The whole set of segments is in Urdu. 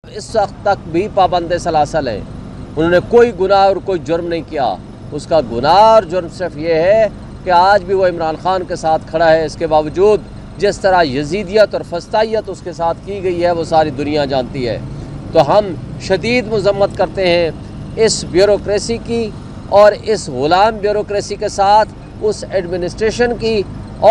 اس وقت تک بھی پابند سلاسل ہیں، انہوں نے کوئی گناہ اور کوئی جرم نہیں کیا۔ اس کا گناہ اور جرم صرف یہ ہے کہ آج بھی وہ عمران خان کے ساتھ کھڑا ہے۔ اس کے باوجود جس طرح یزیدیت اور فسطائیت اس کے ساتھ کی گئی ہے وہ ساری دنیا جانتی ہے۔ تو ہم شدید مذمت کرتے ہیں اس بیوروکریسی کی اور اس غلام بیوروکریسی کے ساتھ اس ایڈمنسٹریشن کی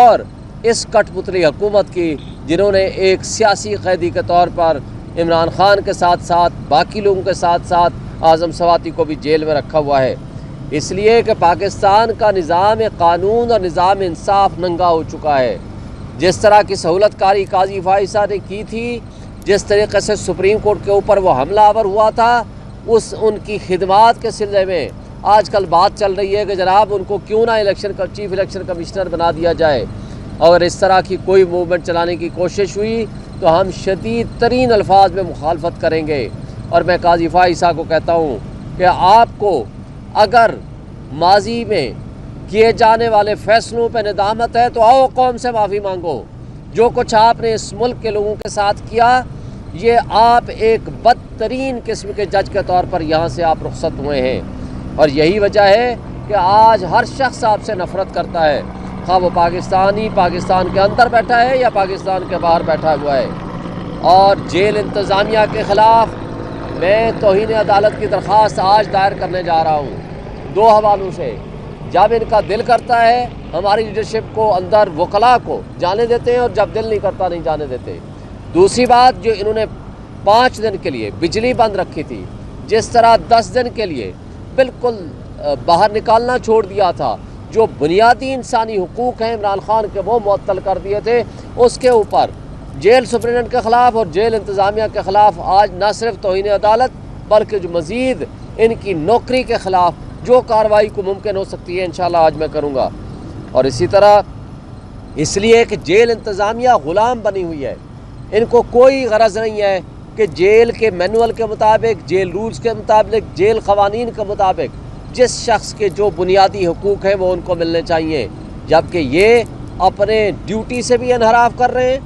اور اس کٹ پتلی حکومت کی، جنہوں نے ایک سیاسی قیدی کے طور پر عمران خان کے ساتھ ساتھ باقی لوگوں کے ساتھ ساتھ اعظم سواتی کو بھی جیل میں رکھا ہوا ہے۔ اس لیے کہ پاکستان کا نظام قانون اور نظام انصاف ننگا ہو چکا ہے۔ جس طرح کی سہولت کاری قاضی فائزہ نے کی تھی، جس طریقے سے سپریم کورٹ کے اوپر وہ حملہ آور ہوا تھا، ان کی خدمات کے سلسلے میں آج کل بات چل رہی ہے کہ جناب ان کو کیوں نہ چیف الیکشن کمشنر بنا دیا جائے۔ اور اس طرح کی کوئی موومنٹ چلانے کی کوشش ہوئی تو ہم شدید ترین الفاظ میں مخالفت کریں گے۔ اور میں قاضی فائزہ کو کہتا ہوں کہ آپ کو اگر ماضی میں کیے جانے والے فیصلوں پہ ندامت ہے تو آؤ قوم سے معافی مانگو۔ جو کچھ آپ نے اس ملک کے لوگوں کے ساتھ کیا، یہ آپ ایک بدترین قسم کے جج کے طور پر یہاں سے آپ رخصت ہوئے ہیں، اور یہی وجہ ہے کہ آج ہر شخص آپ سے نفرت کرتا ہے، خواہ وہ پاکستان کے اندر بیٹھا ہے یا پاکستان کے باہر بیٹھا ہوا ہے۔ اور جیل انتظامیہ کے خلاف میں توہین عدالت کی درخواست آج دائر کرنے جا رہا ہوں، دو حوالوں سے۔ جب ان کا دل کرتا ہے ہماری لیڈرشپ کو اندر وکلاء کو جانے دیتے ہیں، اور جب دل نہیں کرتا نہیں جانے دیتے۔ دوسری بات، جو انہوں نے 5 دن کے لیے بجلی بند رکھی تھی، جس طرح 10 دن کے لیے بالکل باہر نکالنا چھوڑ دیا تھا، جو بنیادی انسانی حقوق ہیں عمران خان کے وہ معطل کر دیے تھے، اس کے اوپر جیل سپرنٹنڈنٹ کے خلاف اور جیل انتظامیہ کے خلاف آج نہ صرف توہین عدالت بلکہ جو مزید ان کی نوکری کے خلاف جو کارروائی کو ممکن ہو سکتی ہے انشاءاللہ آج میں کروں گا۔ اور اسی طرح اس لیے کہ جیل انتظامیہ غلام بنی ہوئی ہے، ان کو کوئی غرض نہیں ہے کہ جیل کے مینول کے مطابق، جیل رولز کے مطابق، جیل قوانین کے مطابق جس شخص کے جو بنیادی حقوق ہیں وہ ان کو ملنے چاہیے، جبکہ یہ اپنے ڈیوٹی سے بھی انحراف کر رہے ہیں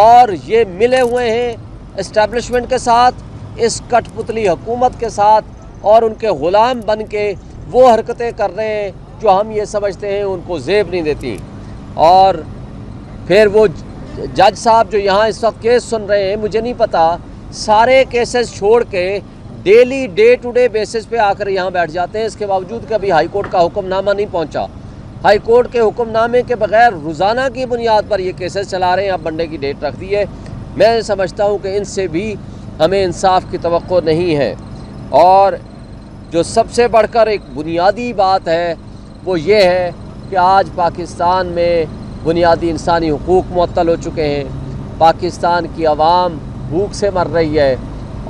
اور یہ ملے ہوئے ہیں اسٹیبلشمنٹ کے ساتھ، اس کٹ پتلی حکومت کے ساتھ، اور ان کے غلام بن کے وہ حرکتیں کر رہے ہیں جو ہم یہ سمجھتے ہیں ان کو زیب نہیں دیتی۔ اور پھر وہ جج صاحب جو یہاں اس وقت کیس سن رہے ہیں، مجھے نہیں پتا، سارے کیسز چھوڑ کے daily day to day basis پہ آ کر یہاں بیٹھ جاتے ہیں، اس کے باوجود کہ ابھی ہائی کورٹ کا حکم نامہ نہیں پہنچا۔ ہائی کورٹ کے حکم نامے کے بغیر روزانہ کی بنیاد پر یہ کیسز چلا رہے ہیں، اب منڈے کی ڈیٹ رکھ دی ہے۔ میں سمجھتا ہوں کہ ان سے بھی ہمیں انصاف کی توقع نہیں ہے۔ اور جو سب سے بڑھ کر ایک بنیادی بات ہے وہ یہ ہے کہ آج پاکستان میں بنیادی انسانی حقوق معطل ہو چکے ہیں، پاکستان کی عوام بھوک سے مر رہی ہے،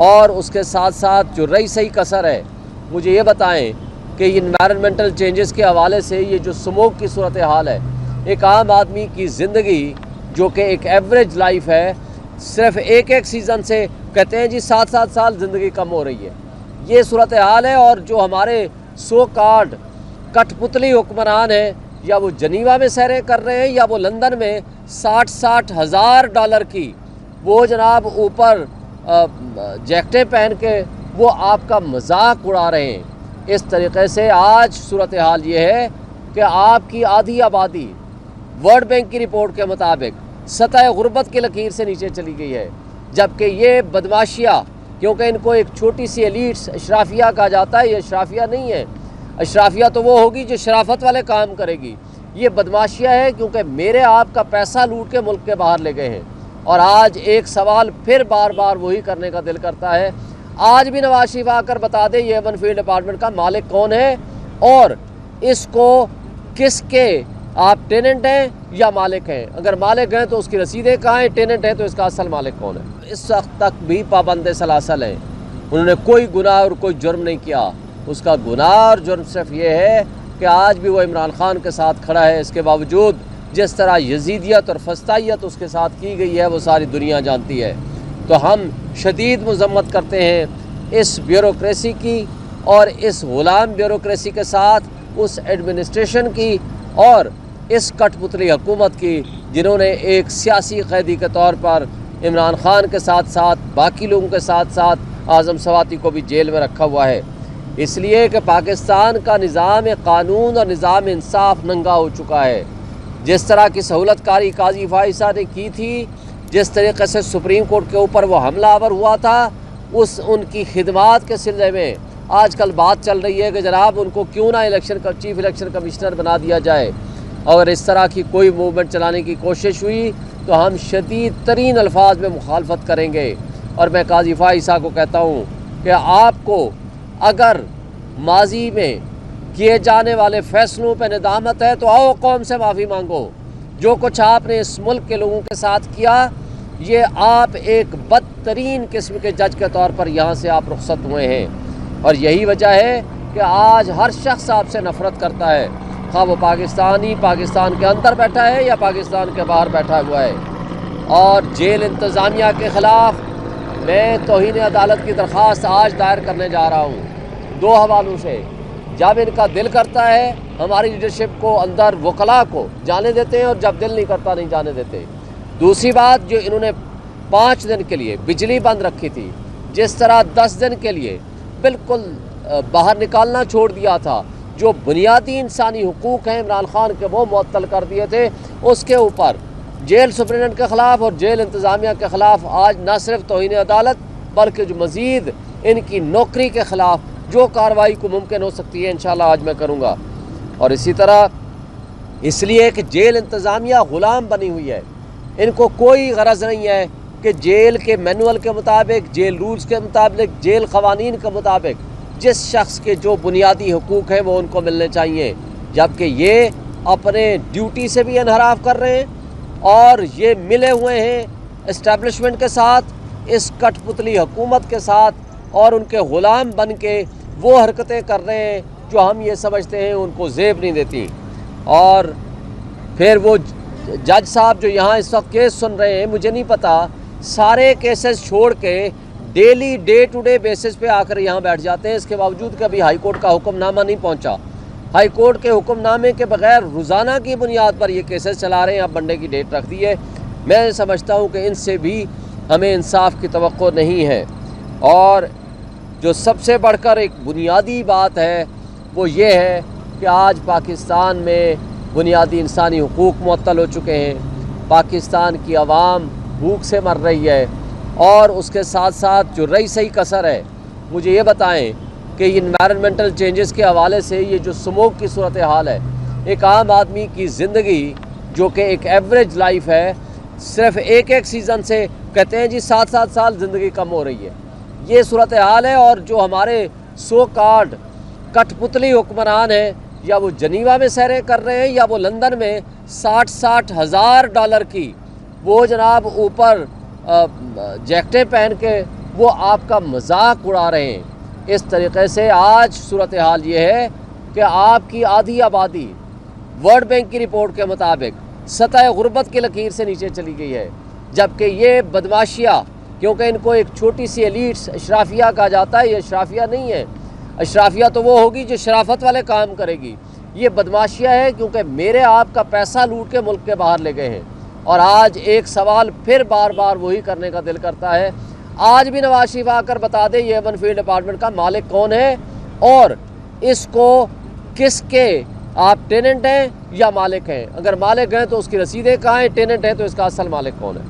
اور اس کے ساتھ ساتھ جو رہی صحیح کثر ہے، مجھے یہ بتائیں کہ انوائرمنٹل چینجز کے حوالے سے یہ جو سموک کی صورتحال ہے، ایک عام آدمی کی زندگی جو کہ ایک ایوریج لائف ہے، صرف ایک سیزن سے کہتے ہیں جی 7 سال زندگی کم ہو رہی ہے، یہ صورتحال ہے۔ اور جو ہمارے سو کارڈ کٹ پتلی حکمران ہیں، یا وہ جنیوا میں سیریں کر رہے ہیں یا وہ لندن میں 60 ہزار ڈالر کی وہ جناب اوپر جیکٹیں پہن کے وہ آپ کا مذاق اڑا رہے ہیں۔ اس طریقے سے آج صورتحال یہ ہے کہ آپ کی آدھی آبادی ورلڈ بینک کی رپورٹ کے مطابق سطح غربت کی لکیر سے نیچے چلی گئی ہے، جبکہ یہ بدماشیہ، کیونکہ ان کو ایک چھوٹی سی ایلیٹس اشرافیہ کہا جاتا ہے، یہ اشرافیہ نہیں ہے، اشرافیہ تو وہ ہوگی جو شرافت والے کام کرے گی، یہ بدماشیہ ہے کیونکہ میرے آپ کا پیسہ لوٹ کے ملک کے باہر لے گئے ہیں۔ اور آج ایک سوال پھر بار بار وہی کرنے کا دل کرتا ہے، آج بھی نواز شریف آ کر بتا دے یہ ایون فیلڈ اپارٹمنٹ کا مالک کون ہے، اور اس کو کس کے آپ ٹیننٹ ہیں یا مالک ہیں، اگر مالک ہیں تو اس کی رسیدیں کہاں ہیں، ٹیننٹ ہیں تو اس کا اصل مالک کون ہے۔ اس وقت تک بھی پابند سلاسل ہیں، انہوں نے کوئی گناہ اور کوئی جرم نہیں کیا۔ اس کا گناہ اور جرم صرف یہ ہے کہ آج بھی وہ عمران خان کے ساتھ کھڑا ہے، اس کے باوجود جس طرح یزیدیت اور فسطائیت اس کے ساتھ کی گئی ہے وہ ساری دنیا جانتی ہے۔ تو ہم شدید مذمت کرتے ہیں اس بیوروکریسی کی اور اس غلام بیوروکریسی کے ساتھ اس ایڈمنسٹریشن کی اور اس کٹ پتلی حکومت کی، جنہوں نے ایک سیاسی قیدی کے طور پر عمران خان کے ساتھ ساتھ باقی لوگوں کے ساتھ ساتھ اعظم سواتی کو بھی جیل میں رکھا ہوا ہے، اس لیے کہ پاکستان کا نظام قانون اور نظام انصاف ننگا ہو چکا ہے۔ جس طرح کی سہولت کاری قاضی فائزہ نے کی تھی، جس طریقے سے سپریم کورٹ کے اوپر وہ حملہ آور ہوا تھا، ان کی خدمات کے سلسلے میں آج کل بات چل رہی ہے کہ جناب ان کو کیوں نہ چیف الیکشن کمشنر بنا دیا جائے۔ اگر اس طرح کی کوئی موومنٹ چلانے کی کوشش ہوئی تو ہم شدید ترین الفاظ میں مخالفت کریں گے۔ اور میں قاضی فائزہ کو کہتا ہوں کہ آپ کو اگر ماضی میں کیے جانے والے فیصلوں پہ ندامت ہے تو آؤ قوم سے معافی مانگو۔ جو کچھ آپ نے اس ملک کے لوگوں کے ساتھ کیا، یہ آپ ایک بدترین قسم کے جج کے طور پر یہاں سے آپ رخصت ہوئے ہیں، اور یہی وجہ ہے کہ آج ہر شخص آپ سے نفرت کرتا ہے، خواہ وہ پاکستان کے اندر بیٹھا ہے یا پاکستان کے باہر بیٹھا ہوا ہے۔ اور جیل انتظامیہ کے خلاف میں توہین عدالت کی درخواست آج دائر کرنے جا رہا ہوں، دو حوالوں سے۔ جب ان کا دل کرتا ہے ہماری لیڈرشپ کو اندر وکلاء کو جانے دیتے ہیں، اور جب دل نہیں کرتا نہیں جانے دیتے۔ دوسری بات، جو انہوں نے 5 دن کے لیے بجلی بند رکھی تھی، جس طرح 10 دن کے لیے بالکل باہر نکالنا چھوڑ دیا تھا، جو بنیادی انسانی حقوق ہیں عمران خان کے وہ معطل کر دیے تھے، اس کے اوپر جیل سپرنٹنڈنٹ کے خلاف اور جیل انتظامیہ کے خلاف آج نہ صرف توہین عدالت بلکہ جو مزید ان کی نوکری کے خلاف جو کارروائی کو ممکن ہو سکتی ہے انشاءاللہ آج میں کروں گا۔ اور اسی طرح اس لیے کہ جیل انتظامیہ غلام بنی ہوئی ہے، ان کو کوئی غرض نہیں ہے کہ جیل کے مینول کے مطابق، جیل رولز کے مطابق، جیل قوانین کے مطابق جس شخص کے جو بنیادی حقوق ہیں وہ ان کو ملنے چاہیے، جبکہ یہ اپنے ڈیوٹی سے بھی انحراف کر رہے ہیں، اور یہ ملے ہوئے ہیں اسٹیبلشمنٹ کے ساتھ، اس کٹ پتلی حکومت کے ساتھ، اور ان کے غلام بن کے وہ حرکتیں کر رہے ہیں جو ہم یہ سمجھتے ہیں ان کو زیب نہیں دیتی۔ اور پھر وہ جج صاحب جو یہاں اس وقت کیس سن رہے ہیں، مجھے نہیں پتا، سارے کیسز چھوڑ کے daily day to day basis پہ آ کر یہاں بیٹھ جاتے ہیں، اس کے باوجود کہ ابھی ہائی کورٹ کا حکم نامہ نہیں پہنچا۔ ہائی کورٹ کے حکم نامے کے بغیر روزانہ کی بنیاد پر یہ کیسز چلا رہے ہیں، اب منڈے کی ڈیٹ رکھ دی ہے۔ میں سمجھتا ہوں کہ ان سے بھی ہمیں انصاف کی توقع نہیں ہے۔ اور جو سب سے بڑھ کر ایک بنیادی بات ہے وہ یہ ہے کہ آج پاکستان میں بنیادی انسانی حقوق معطل ہو چکے ہیں، پاکستان کی عوام بھوک سے مر رہی ہے، اور اس کے ساتھ ساتھ جو رہی صحیح کثر ہے، مجھے یہ بتائیں کہ انوائرمنٹل چینجز کے حوالے سے یہ جو سموک کی صورتحال ہے، ایک عام آدمی کی زندگی جو کہ ایک ایوریج لائف ہے، صرف ایک سیزن سے کہتے ہیں جی 7 سال زندگی کم ہو رہی ہے، یہ صورتحال ہے۔ اور جو ہمارے سو کارڈ کٹ پتلی حکمران ہیں، یا وہ جنیوا میں سیریں کر رہے ہیں یا وہ لندن میں 60 ہزار ڈالر کی وہ جناب اوپر جیکٹیں پہن کے وہ آپ کا مذاق اڑا رہے ہیں۔ اس طریقے سے آج صورتحال یہ ہے کہ آپ کی آدھی آبادی ورلڈ بینک کی رپورٹ کے مطابق سطح غربت کی لکیر سے نیچے چلی گئی ہے، جبکہ یہ بدماشیہ، کیونکہ ان کو ایک چھوٹی سی ایلیٹس اشرافیہ کہا جاتا ہے، یہ اشرافیہ نہیں ہے، اشرافیہ تو وہ ہوگی جو شرافت والے کام کرے گی، یہ بدماشیہ ہے کیونکہ میرے آپ کا پیسہ لوٹ کے ملک کے باہر لے گئے ہیں۔ اور آج ایک سوال پھر بار بار وہی کرنے کا دل کرتا ہے، آج بھی نواز شریف آ کر بتا دے یہ ایون فیلڈ اپارٹمنٹ کا مالک کون ہے، اور اس کو کس کے آپ ٹیننٹ ہیں یا مالک ہیں، اگر مالک ہیں تو اس کی رسیدیں کہاں ہیں، ٹیننٹ ہیں تو اس کا اصل مالک کون ہے۔